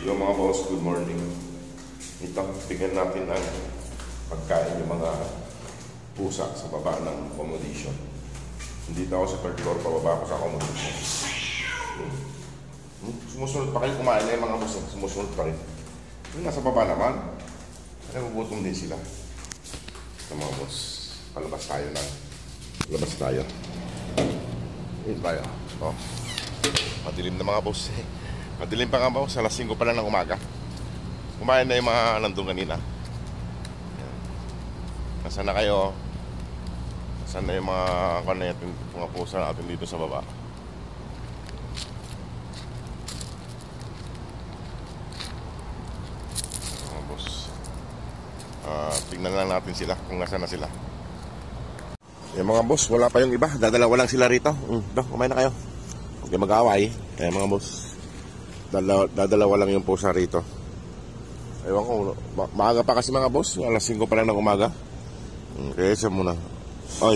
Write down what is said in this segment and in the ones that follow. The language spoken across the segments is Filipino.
Yung mga boss, good morning. Ito, bigyan natin ng pagkain yung mga pusa sa baba ng accommodation. Dito ako sa third floor, pababa ako sa accommodation. Sumusunod pa kayo kumain na yung mga boss, sumusunod pa rin. Yung nasa baba naman, ay magutom din sila. Ito mga boss, palabas tayo na. Labas tayo. Ito tayo. Oh. Madilim na mga boss. Madilim pa nga boss, alas 5 pa lang ng umaga. Kumain na yung mga nandun kanina. Nasaan na kayo? Nasaan na yung mga pusa natin dito sa baba? Mga boss, tingnan lang natin sila kung nasaan na sila. Yung mga boss, wala pa yung iba. Dadalawa lang sila rito. Kumain na kayo. Huwag kayo mag-away. Mga boss, dadalawa lang yung pusa rito. Ewan ko, maaga pa kasi mga boss. Alas 5 pa lang ng umaga. Kaya isa muna. Oy,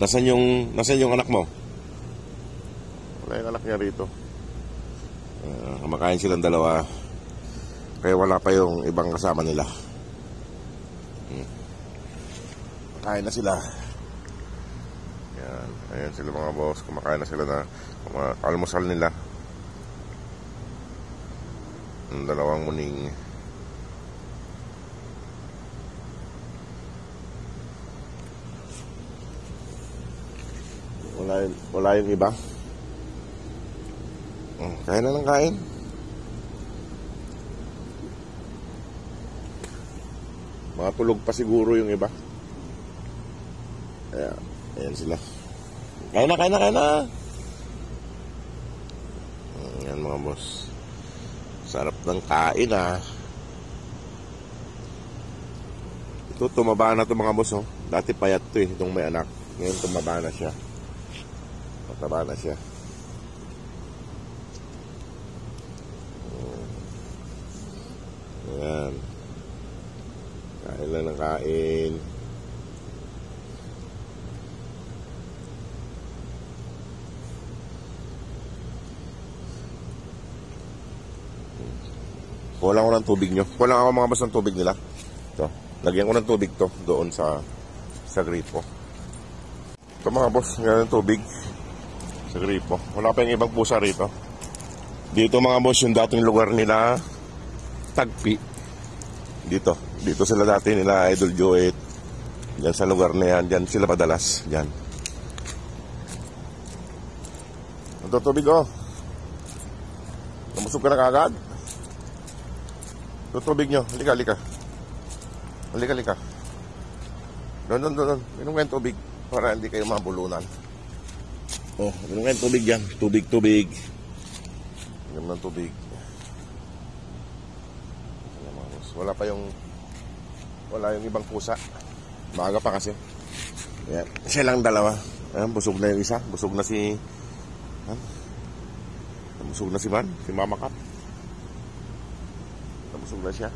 nasan yung anak mo? Wala yung anak niya rito. Kumakain silang dalawa. Kaya wala pa yung ibang kasama nila. Kain na sila. Ayan sila mga boss. Kumakain na sila na almusal nila. Ang dalawang muning. Wala yung iba. Kain na lang kain. Mga tulog pa siguro yung iba. Ayan sila. Kain na. Ayan mga boss. Sarap ng kain Ito tumaba na to mga boss Dati payat to itong may anak. Ngayon tumaba na siya. Mataba na siya. Ayan. Kain lang ng kain. Kulang ko ng tubig nyo. Kulang ako mga boss ng tubig nila. Ito. Lagyan ko ng tubig to doon sa gripo. Ito mga boss, ngayon ng tubig sa gripo. Wala pa yung ibang pusa rito. Dito mga boss, yung dating lugar nila Tagpi. Dito sila dati nila Idol Joet. Diyan sa lugar na yan. Diyan sila padalas. Diyan. Ito tubig Namusog ka na kagad. Ito tubig nyo. Halika. Doon. Inom kayo tubig para hindi kayo mabulunan. Inom kayo tubig dyan. Tubig. Inom ng tubig. Wala yung ibang pusa. Maaga pa kasi. Ayan. Siya lang dalawa. Ayan, busog na yung isa. Busog na si Man. Si Mama Kat. Busog na siya.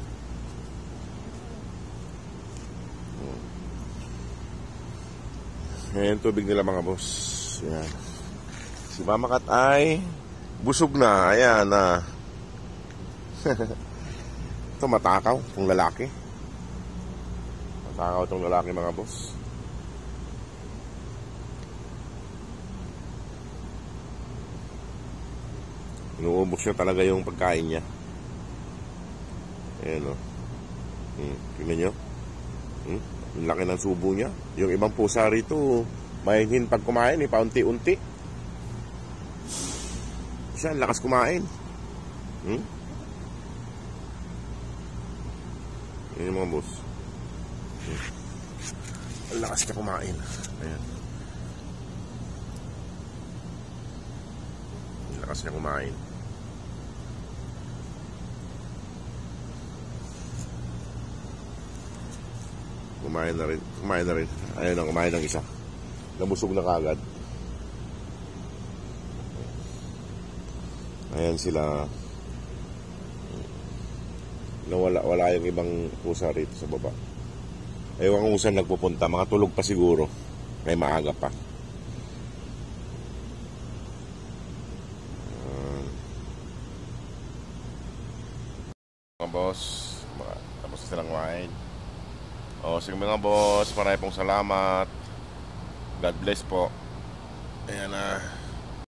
Ayan, tubig nila mga boss. Ayan. Si Mama Kat ay busog na. Ayan Ito matakaw, itong lalaki. Matakaw itong lalaki mga boss. Inuubos niya talaga yung pagkain niya. Ayan tingnan nyo. Yung laki ng subo niya. Yung ibang pusa rito, mahinhin pag kumain, paunti-unti. Siya, lakas kumain. Yan yung mga boss. Ang lakas niya kumain. Ayan. Ang lakas niya kumain. Kumain na rin. Ayun kumain ng isa. Nabusog na kagad. Ayan sila. Wala yung ibang pusa rito sa baba. Ewan kung saan nagpupunta. Mga tulog pa siguro. May maaga pa. mga boss. Tapos na silang kumain. O sige mga boss, marami pong salamat. God bless po. Ayan na.